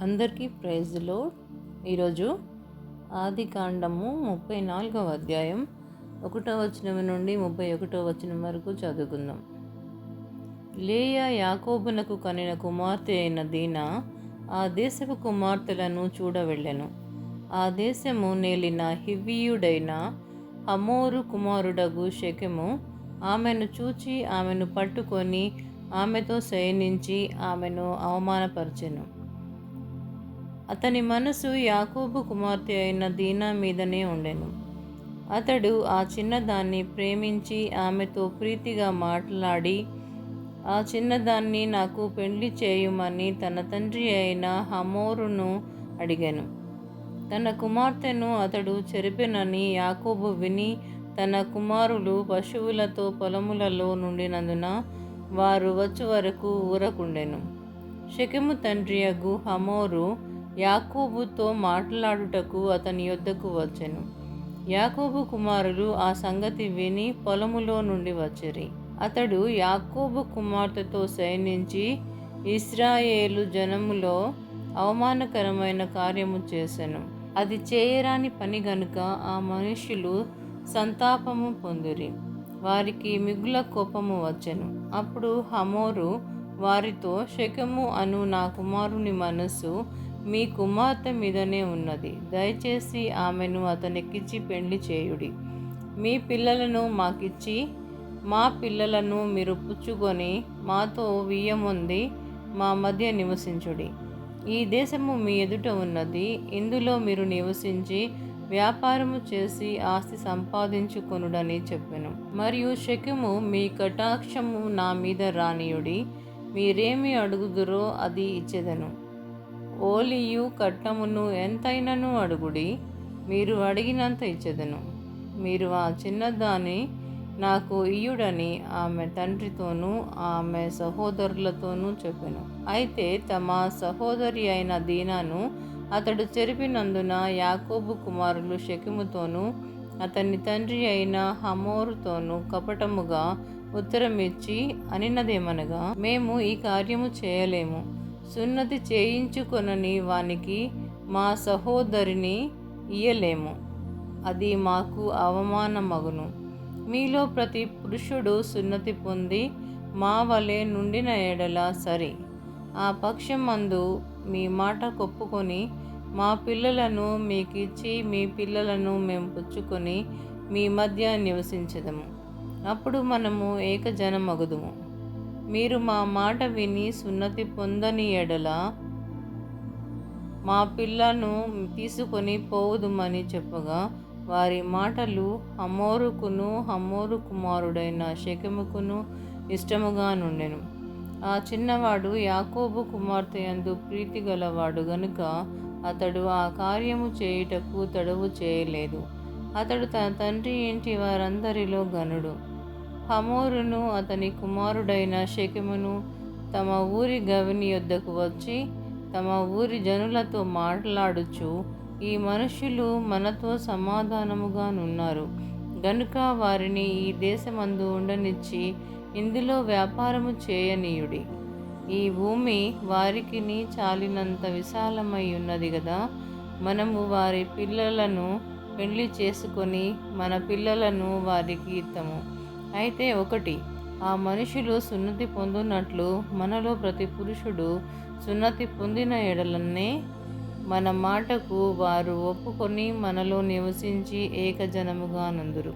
అందరికీ praise lord. ఈరోజు ఆది కాండము 34వ అధ్యాయం 1వ వచనం నుండి 31వ వచనం వరకు చదువుకుందాం. లేయా యాకోబునకు కనిన కుమార్తె అయిన దీనా ఆ దేశపు కుమార్తెలను చూడవెళ్ళెను. ఆ దేశము నేలిన హివ్వీయుడైన హమోరు కుమారుడగు షెకెము ఆమెను చూచి ఆమెను పట్టుకొని ఆమెతో శయనించి ఆమెను అవమానపరచెను. అతని మనసు యాకోబు కుమార్తె అయిన దీనా మీదనే ఉండెను. అతడు ఆ చిన్నదాన్ని ప్రేమించి ఆమెతో ప్రీతిగా మాట్లాడి ఆ చిన్నదాన్ని నాకు పెళ్లి చేయుమని తన తండ్రి అయిన హమోరును అడిగాను. తన కుమార్తెను అతడు చెరిపెనని యాకోబు విని తన కుమారులు పశువులతో పొలములలో నుండినందున వారు వచ్చు వరకు ఊరకుండెను. షెకెము తండ్రియగు హమోరు యాకోబుతో మాట్లాడుటకు అతని యొద్దకు వచ్చెను. యాకోబు కుమారులు ఆ సంగతి విని పొలములో నుండి వచ్చిరి. అతడు యాకోబు కుమార్తెతో శయనించి ఇశ్రాయేలు జనములో అవమానకరమైన కార్యము చేసెను. అది చేయరాని పని గనుక ఆ మనుష్యులు సంతాపము పొందిరి. వారికి మిగుల కోపము వచ్చెను. అప్పుడు హమోరు వారితో, షెకెము అను నా కుమారుని మనస్సు మీ కుమార్తె మీదనే ఉన్నది. దయచేసి ఆమెను అతనికిచ్చి పెళ్లి చేయుడి. మీ పిల్లలను మాకిచ్చి మా పిల్లలను మీరు పుచ్చుకొని మాతో వియ్యమొంది మా మధ్య నివసించుడి. ఈ దేశము మీ ఎదుట ఉన్నది. ఇందులో మీరు నివసించి వ్యాపారము చేసి ఆస్తి సంపాదించుకొనుడని చెప్పెను. మరియు షెకెము మీ కటాక్షము నా మీద రానియుడి. మీరేమి అడుగుదురో అది ఇచ్చెదను. ఓలియు కట్నమును ఎంతైనను అడుగుడి, మీరు అడిగినంత ఇచ్చెదను. మీరు ఆ చిన్నదాన్ని నాకు ఇయ్యుడని ఆమె తండ్రితోనూ ఆమె సహోదరులతోనూ చెప్పెను. అయితే తమ సహోదరి అయిన దీనాను అతడు చెరిపినందున యాకోబు కుమారులు షెకెముతోనూ అతని తండ్రి అయిన హమోరుతోనూ కపటముగా ఉత్తరమిచ్చి అనినదేమనగా, మేము ఈ కార్యము చేయలేము. సున్నతి చేయించుకొనని వానికి మా సహోదరిని ఇయ్యలేము. అది మాకు అవమానమగును. మీలో ప్రతి పురుషుడు సున్నతి పొంది మా వలె నుండిన ఎడల సరి. ఆ పక్షమందు మీ మాట కొప్పుకొని మా పిల్లలను మీకిచ్చి మీ పిల్లలను మేము పుచ్చుకొని మీ మధ్య నివసించెదము. అప్పుడు మనము ఏకజనమగుదుము. మీరు మా మాట విని సున్నతి పొందని ఎడల మా పిల్లను తీసుకొని పోవుదుమని చెప్పగా, వారి మాటలు హమోరుకును హమోరు కుమారుడైన షెకెముకును ఇష్టముగా నుండెను. ఆ చిన్నవాడు యాకోబు కుమార్తె యందు ప్రీతి గలవాడు గనుక అతడు ఆ కార్యము చేయుటకు తడవు చేయలేదు. అతడు తన తండ్రి ఇంటి వారందరిలో ఘనుడు. హమోరును అతని కుమారుడైన షెకెమును తమ ఊరి గవిని యొద్దకు వచ్చి తమ ఊరి జనులతో మాట్లాడుచు, ఈ మనుష్యులు మనతో సమాధానముగా నున్నారు గనుక వారిని ఈ దేశమందు ఉండనిచ్చి ఇందులో వ్యాపారము చేయనీయుడి. ఈ భూమి వారికిని చాలినంత విశాలమై ఉన్నది గదా. మనము వారి పిల్లలను పెళ్లి చేసుకొని మన పిల్లలను వారికి ఇత్తము. అయితే ఒకటి, ఆ మనుషులు సున్నతి పొందునట్లు మనలో ప్రతి పురుషుడు సున్నతి పొందిన ఎడలనే మన మాటకు వారు ఒప్పుకొని మనలో నివసించి ఏకజనముగా నందురు.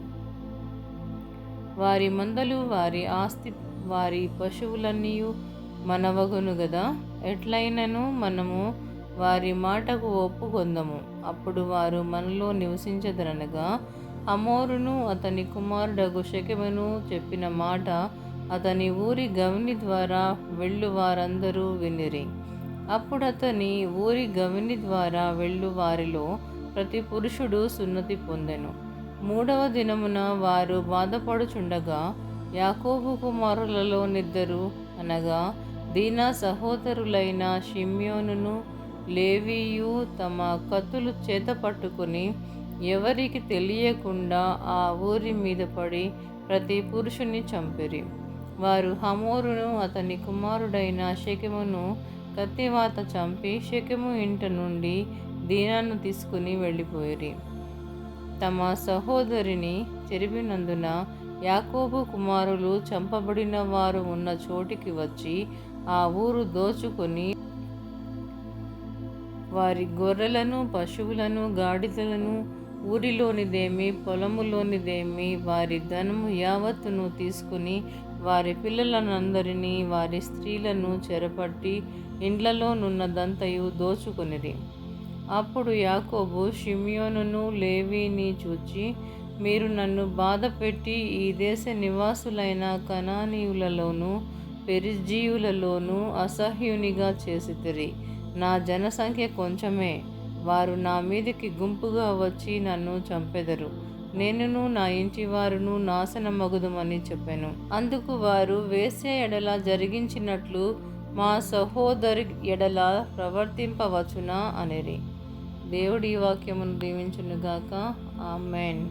వారి మందలు వారి ఆస్తి వారి పశువులన్నీయు మనవగును గదా. ఎట్లయినను మనము వారి మాటకు ఒప్పుకొందము. అప్పుడు వారు మనలో నివసించదరనగా హమోరును అతని కుమారుడగు షెకెమును చెప్పిన మాట అతని ఊరి గవిని ద్వారా వెళ్ళు వారందరూ వినిరి. అప్పుడు అతని ఊరి గవిని ద్వారా వెళ్ళు వారిలో ప్రతి పురుషుడు సున్నతి పొందెను. 3వ దినమున వారు బాధపడుచుండగా యాకోబు కుమారులలో నిద్దరు అనగా దీనా సహోదరులైన షిమ్యోనును లేవీయు తమ కత్తులు చేత పట్టుకుని ఎవరికి తెలియకుండా ఆ ఊరి మీద పడి ప్రతి పురుషుని చంపిరి. వారు హమోరును అతని కుమారుడైన షెకెమును కత్తివాత చంపి షెకెము ఇంట నుండి దీనాను తీసుకుని వెళ్ళిపోయిరి. తమ సహోదరిని చెరిపినందున యాకోబు కుమారులు చంపబడిన వారు ఉన్న చోటికి వచ్చి ఆ ఊరు దోచుకొని వారి గొర్రెలను, పశువులను, గాడిదలను, ఊరిలోనిదేమి పొలములోనిదేమి వారి ధనము యావత్తును తీసుకుని వారి పిల్లలనందరినీ వారి స్త్రీలను చెరపట్టి ఇండ్లలోనున్నదంతయు దోచుకొనిరి. అప్పుడు యాకోబు షిమ్యోనును లేవీని చూచి, మీరు నన్ను బాధపెట్టి ఈ దేశ నివాసులైన కనానీయులలోను పెరిజ్జీయులలోను అసహ్యునిగా చేసితిరి. నా జనసంఖ్య కొంచెమే, వారు నా మీదికి గుంపుగా వచ్చి నన్ను చంపెదరు, నేనును నా ఇంటివారును నాశనమగుదుమని చెప్పెను. అందుకు వారు వేశ్య ఎడల జరిగించినట్లు మా సహోదరి ఎడల ప్రవర్తింపవచ్చునా అనిరి. దేవుడి వాక్యమును దీవించునుగాక. ఆమేన్.